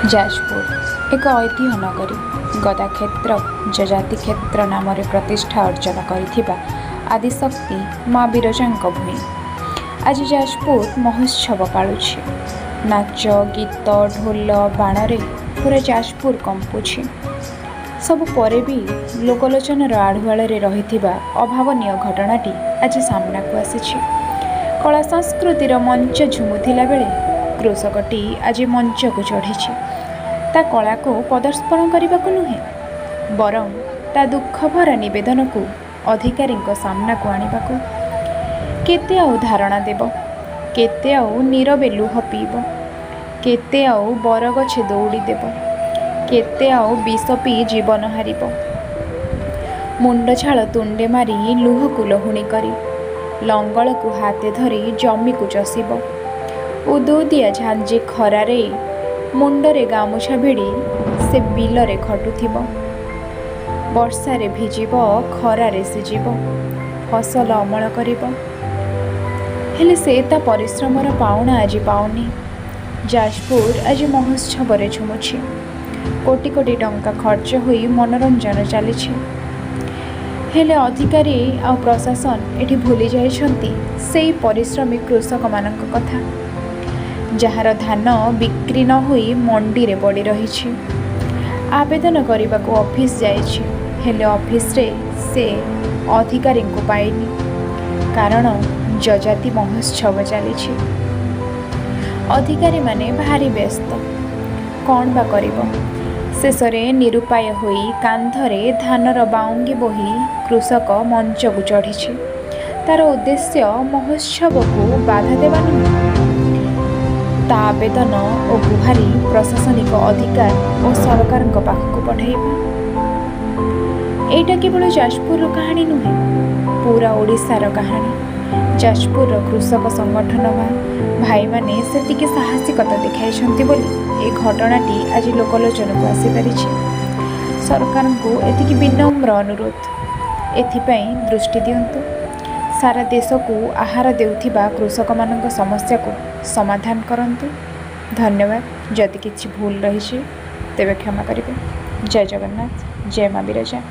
जाजपुर एक ऐतिह्य नगरी गदा क्षेत्र जजाति क्षेत्र नाम प्रतिष्ठा अर्जन करिथिबा आदिशक्ति माँ विरजा भूमि। आज जाजपुर महोत्सव पालुछि। नाच गीत ढोल बाण पूरा जाजपुर कंपुछि। सबु परे भी लोकलोचनर आढ़ुआल रहिथिबा अभावनीय घटनाटी आज सामना को आसिछि। कला संस्कृतिर मंच झुमुथिला बेले कृषकटी आज मंच को चढ़ी ता कला को प्रदर्शन करने को नुहे बरं ता दुख भरा निवेदन को अधिकारी सामना को आने को केते आउ धारणा देव केते आउ नीरवे लुह पीब केते आउ बरगछे दौड़ी देव केते आउ विष पी जीवन हारिब मुंड छाल तुंडे मारी लुह को लहुणी करी लंगल को हाथे धरी जमी को चषिब उदुदिया झांझी खरारे मुंडरे गामुछा भिड़ी से बिलरे खटुथिब वर्षारे भिजिब खरारे सिजिब फसल अमल करिब हेले से ता परिश्रमर पाउना आज पाउनी। जाजपुर आज महोत्सव झुमुछि। कोटी कोटी टंका खर्च होई मनोरंजन चली हेले अधिकारी आ प्रशासन एठी भूली जाइछंती सेई परिश्रमी कृषक मानक कथा जार धान बिक्री न होई मंडी रे पड़ी रही। आवेदन करने को ऑफिस जाइछि हेले ऑफिस रे से अधिकारी को पाइनी कारण जजाति महोत्सव चली। अधिकारी माने भारी व्यस्त कौन बा करिब शेष रे निरुपाय होई कांधरे धानर बाउंगी बोही कृषक मंच को चढ़ी। तार उद्देश्य महोत्सव को बाधा देवा नुहे ता आवेदन और गुहारी प्रशासनिक अधिकार और सरकार पाखक पठाइबा। एटा केवल जाजपुर कहानी नुहे पूरा ओडिशार कहानी। जाजपुर कृषक संगठन भाई माने सेतिके साहसिकता देखाइछंती बोली ए घटनाटी आज लोकलोचन को आसी परिछि। सरकार को एतिकी विनम्र अनुरोध एथिपाई दृष्टि दियंतु। सारा देश को आहार देउथिबा कृषक मानक समस्या को समाधान करंतु। धन्यवाद। जदि किछि भूल रही तेबे क्षमा करिबे। जय जगन्नाथ। जय माँ विरजा।